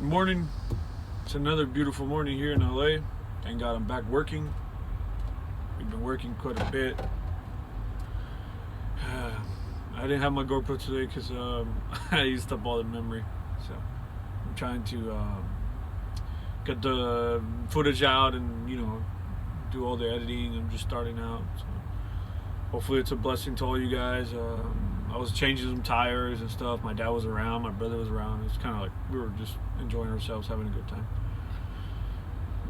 Morning. It's another beautiful morning here in LA. Thank God I'm back working. We've been working quite a bit. I didn't have my GoPro today because I used up all the memory. So I'm trying to get the footage out and do all the editing. I'm just starting out. So hopefully it's a blessing to all you guys. I was changing some tires and stuff. My dad was around. My brother was around. It's kind of like we were just enjoying ourselves, having a good time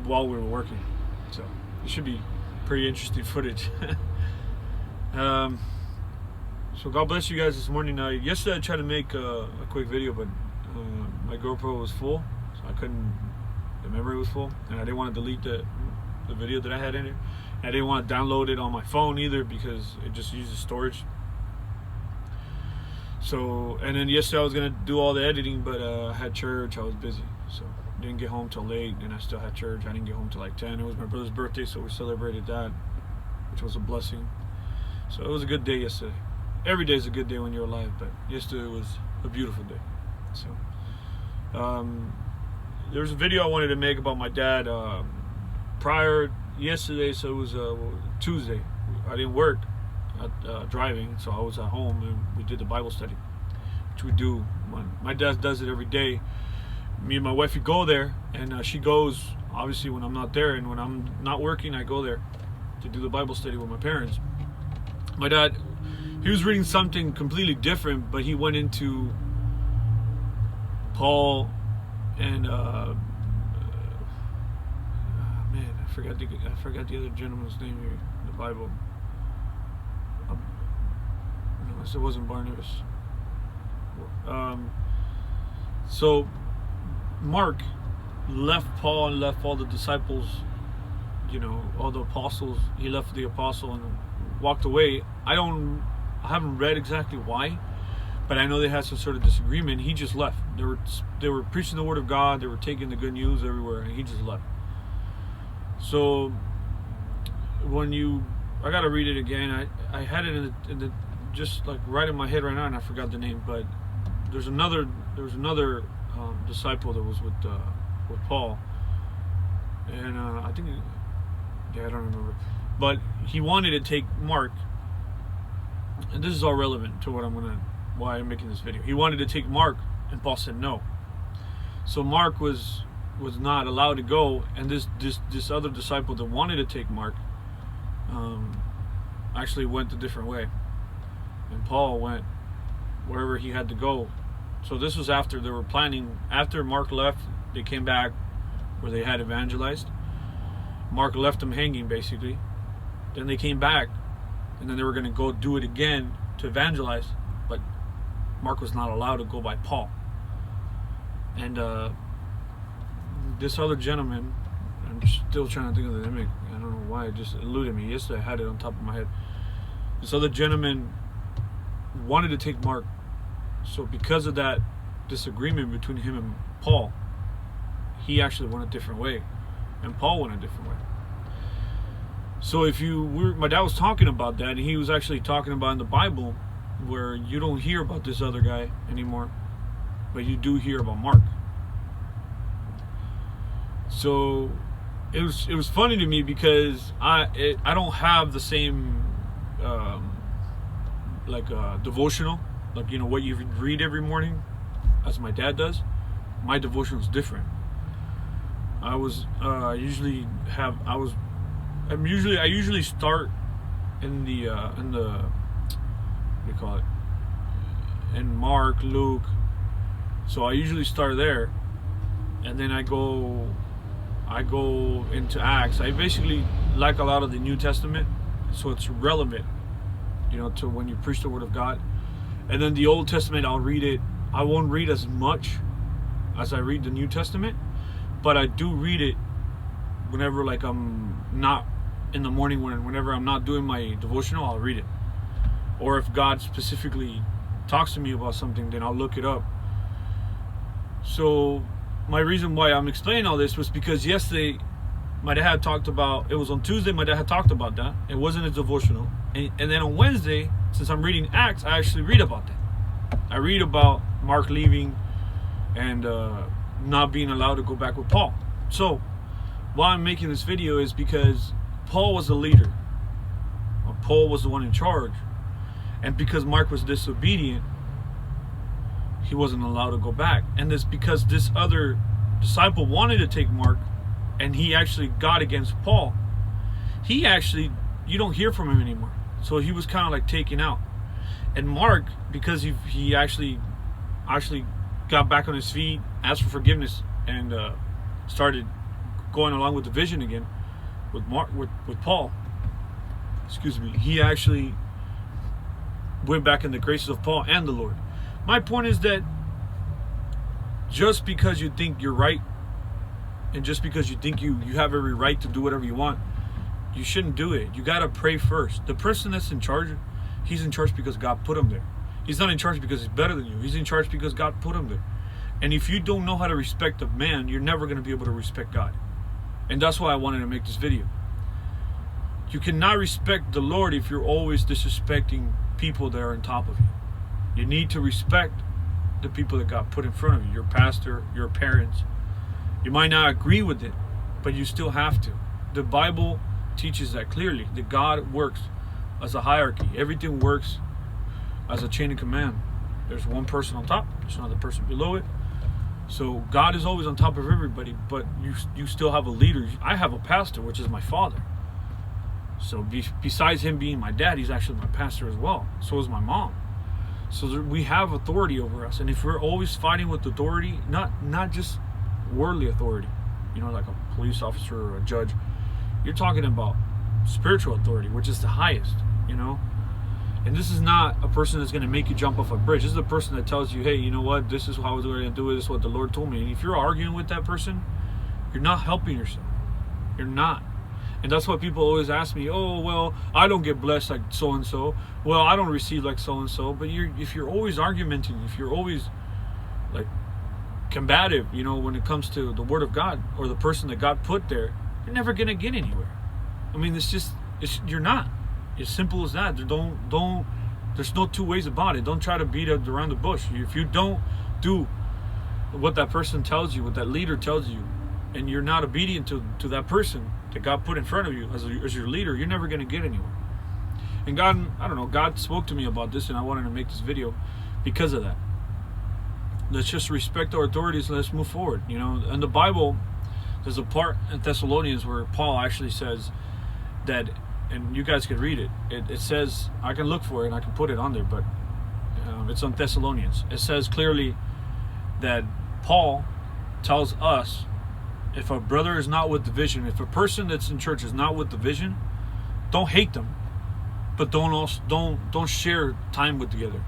while we were working. So it should be pretty interesting footage. So God bless you guys this morning. Yesterday I tried to make a quick video, but my GoPro was full, so I couldn't. The memory was full, and I didn't want to delete the video that I had in it. I didn't want to download it on my phone either because it just uses storage. So, and then yesterday I was gonna do all the editing, but I had church. I was busy, so didn't get home till late, and I still had church. I didn't get home till like 10. It was my brother's birthday, so we celebrated that, which was a blessing. So it was a good day yesterday. Every day is a good day when you're alive, but yesterday was a beautiful day. So there was a video I wanted to make about my dad prior yesterday. So it was Tuesday. I didn't work driving, so I was at home and we did the Bible study, which we do. My dad does it every day. Me and my wife, we go there, and she goes obviously when I'm not there, and when I'm not working, I go there to do the Bible study with my parents. My dad, he was reading something completely different, but he went into Paul and man, I forgot the other gentleman's name here in the Bible. No, it wasn't Barnabas. So Mark left Paul and left all the disciples, all the apostles. He left the apostle and walked away. I haven't read exactly why, but I know they had some sort of disagreement. He just left. They were preaching the word of God. They were taking the good news everywhere, and he just left. So I gotta read it again. I had it in the just like right in my head right now, and I forgot the name. But there was another disciple that was with Paul, and I think, I don't remember. But he wanted to take Mark, and this is all relevant to why I'm making this video. He wanted to take Mark, and Paul said no. So Mark was not allowed to go, and this other disciple that wanted to take Mark actually went a different way, and Paul went wherever he had to go. So this was after they were planning. After Mark left, they came back where they had evangelized. Mark left them hanging basically. Then they came back, and then they were going to go do it again to evangelize, but Mark was not allowed to go by Paul. And this other gentleman, I'm still trying to think of the name. I don't know why it just eluded me. Yesterday I had it on top of my head. This other gentleman wanted to take Mark, so because of that disagreement between him and Paul, he actually went a different way, and Paul went a different way. So my dad was talking about that, and he was actually talking about in the Bible where you don't hear about this other guy anymore, but you do hear about Mark. So it was funny to me because I don't have the same devotional, like what you read every morning as my dad does. My devotional is different. I usually start in the what do you call it, in Mark, Luke. So I usually start there, and then I go into Acts. I basically like a lot of the New Testament, so it's relevant, to when you preach the word of God. And then the Old Testament, I'll read it. I won't read as much as I read the New Testament, but I do read it whenever, like, I'm not in the morning, whenever I'm not doing my devotional, I'll read it. Or if God specifically talks to me about something, then I'll look it up. So my reason why I'm explaining all this was because yesterday my dad had talked about, it was on Tuesday, my dad had talked about that. It wasn't a devotional. And then on Wednesday, since I'm reading Acts, I actually read about that. I read about Mark leaving and not being allowed to go back with Paul. So why I'm making this video is because Paul was the leader. Paul was the one in charge. And because Mark was disobedient, he wasn't allowed to go back. And it's because this other disciple wanted to take Mark, and he actually got against Paul. He actually, you don't hear from him anymore. So he was kind of like taken out. And Mark, because he actually got back on his feet, asked for forgiveness, and started going along with the vision again with Paul. Excuse me. He actually went back in the graces of Paul and the Lord. My point is that just because you think you're right, and just because you think you have every right to do whatever you want, you shouldn't do it. You got to pray first. The person that's in charge, he's in charge because God put him there. He's not in charge because he's better than you. He's in charge because God put him there. And if you don't know how to respect a man, you're never going to be able to respect God. And that's why I wanted to make this video. You cannot respect the Lord if you're always disrespecting people that are on top of you. You need to respect the people that God put in front of you. Your pastor, your parents. You might not agree with it, but you still have to. The Bible teaches that clearly, that God works as a hierarchy. Everything works as a chain of command. There's one person on top, there's another person below it. So God is always on top of everybody, but you still have a leader. I have a pastor, which is my father. So besides him being my dad, he's actually my pastor as well. So is my mom. So we have authority over us. And if we're always fighting with authority, not just worldly authority, like a police officer or a judge, you're talking about spiritual authority, which is the highest, And this is not a person that's going to make you jump off a bridge. This is a person that tells you, hey, you know what? This is how we're going to do it. This is what the Lord told me. And if you're arguing with that person, you're not helping yourself. You're not. And that's why people always ask me, oh, well, I don't get blessed like so-and-so. Well, I don't receive like so-and-so. But if you're always argumenting, if you're always like combative, when it comes to the Word of God or the person that God put there, you're never going to get anywhere. I mean, you're not. As simple as that. There's no two ways about it. Don't try to beat it around the bush. If you don't do what that person tells you, what that leader tells you, and you're not obedient to that person that God put in front of you as your leader, you're never going to get anywhere. And God spoke to me about this, and I wanted to make this video because of that. Let's just respect our authorities and let's move forward. In the Bible, there's a part in Thessalonians where Paul actually says that, and you guys can read it. It says, I can look for it and I can put it on there, but it's on Thessalonians. It says clearly that Paul tells us, if a brother is not with the vision, if a person that's in church is not with the vision, don't hate them, but don't share time with together,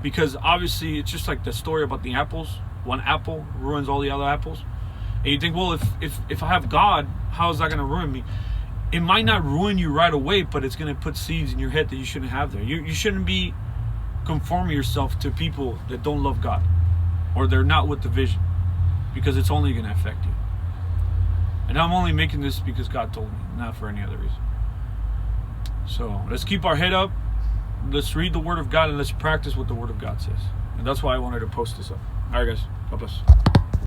because obviously it's just like the story about the apples. One apple ruins all the other apples, and you think, well, if I have God, how is that going to ruin me? It might not ruin you right away, but it's going to put seeds in your head that you shouldn't have there. You shouldn't be conforming yourself to people that don't love God, or they're not with the vision, because it's only going to affect you. And I'm only making this because God told me, not for any other reason. So let's keep our head up. Let's read the Word of God and let's practice what the Word of God says. And that's why I wanted to post this up. All right, guys. God bless.